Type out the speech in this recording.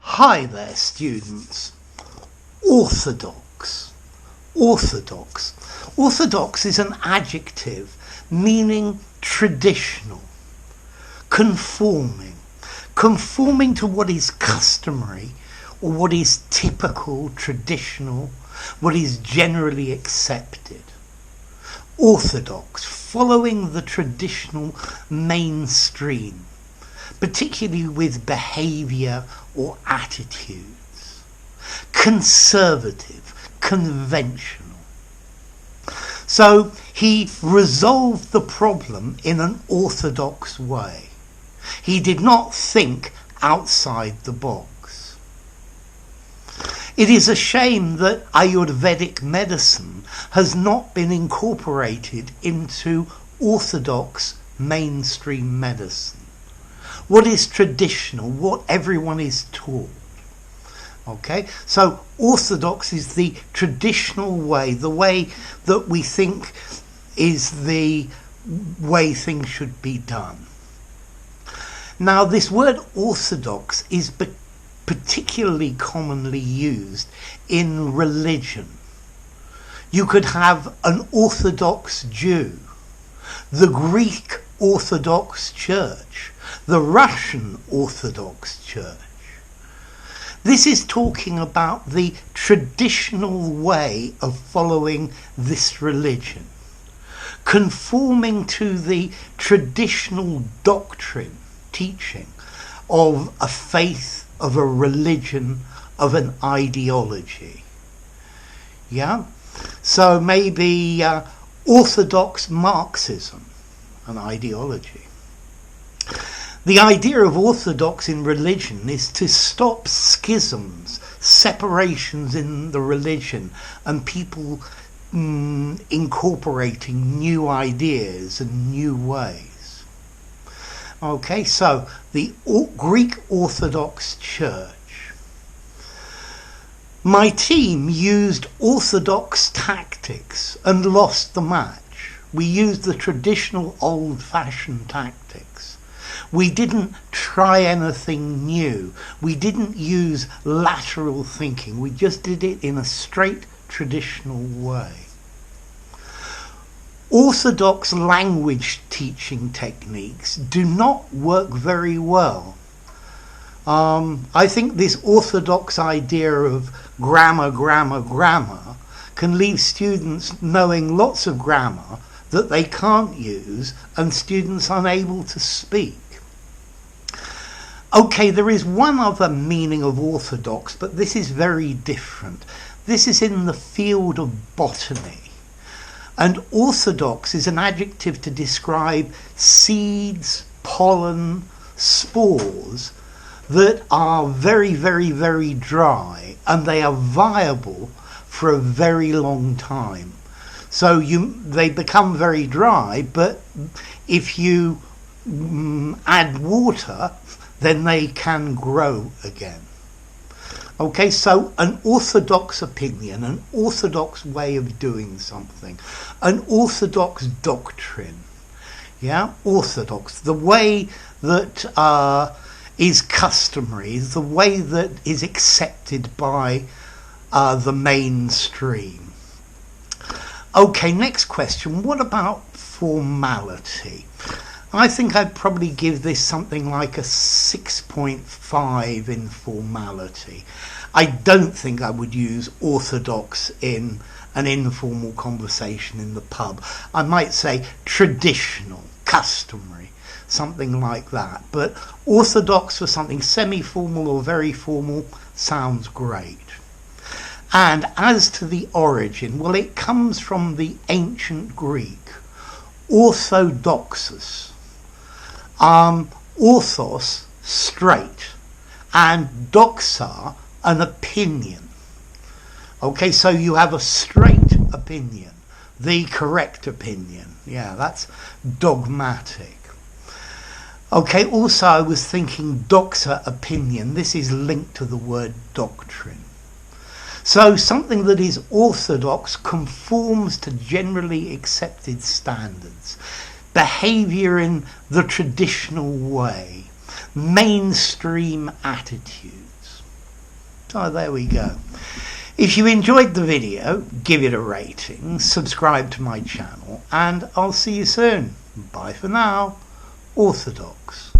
Hi there, students. Orthodox. Orthodox. Orthodox is an adjective meaning traditional, conforming. Conforming to what is customary or what is typical, traditional, what is generally accepted. Orthodox, following the traditional mainstream, particularly with behaviour or attitudes. Conservative, conventional. So he resolved the problem in an orthodox way. He did not think outside the box. It is a shame that Ayurvedic medicine has not been incorporated into orthodox mainstream medicine. What is traditional, what everyone is taught. Okay, so orthodox is the traditional way, the way that we think is the way things should be done. Now, this word orthodox is particularly commonly used in religion. You could have an Orthodox Jew, the Greek Orthodox Church, the Russian Orthodox Church. This is talking about the traditional way of following this religion, conforming to the traditional doctrine, teaching of a faith, of a religion, of an ideology. Yeah? So maybe Orthodox Marxism, an ideology. The idea of orthodox in religion is to stop schisms, separations in the religion, and people incorporating new ideas and new ways. Okay, so the Greek Orthodox Church. My team used orthodox tactics and lost the match. We used the traditional old-fashioned tactics. We didn't try anything new. We didn't use lateral thinking. We just did it in a straight traditional way. Orthodox language teaching techniques do not work very well. I think this orthodox idea of grammar can leave students knowing lots of grammar that they can't use and students unable to speak. Okay, there is one other meaning of orthodox, but this is very different. This is in the field of botany. And orthodox is an adjective to describe seeds, pollen, spores that are very, very, very dry, and they are viable for a very long time. So they become very dry, but if you add water, then they can grow again. Okay, so an orthodox opinion, an orthodox way of doing something, an orthodox doctrine. Yeah, orthodox, the way that is customary, the way that is accepted by the mainstream. Okay, next question. What about formality? I think I'd probably give this something like a 6.5 in formality. I don't think I would use orthodox in an informal conversation in the pub. I might say traditional, customary, something like that. But orthodox for something semi-formal or very formal sounds great. And as to the origin, well, it comes from the ancient Greek, orthodoxus. Orthos, straight, and doxa, an opinion. Okay, so you have a straight opinion, the correct opinion. Yeah, that's dogmatic. Okay, also I was thinking doxa, opinion. This is linked to the word doctrine. So something that is orthodox conforms to generally accepted standards. Behaviour in the traditional way, mainstream attitudes. So there we go. If you enjoyed the video, give it a rating, subscribe to my channel, and I'll see you soon. Bye for now. Orthodox.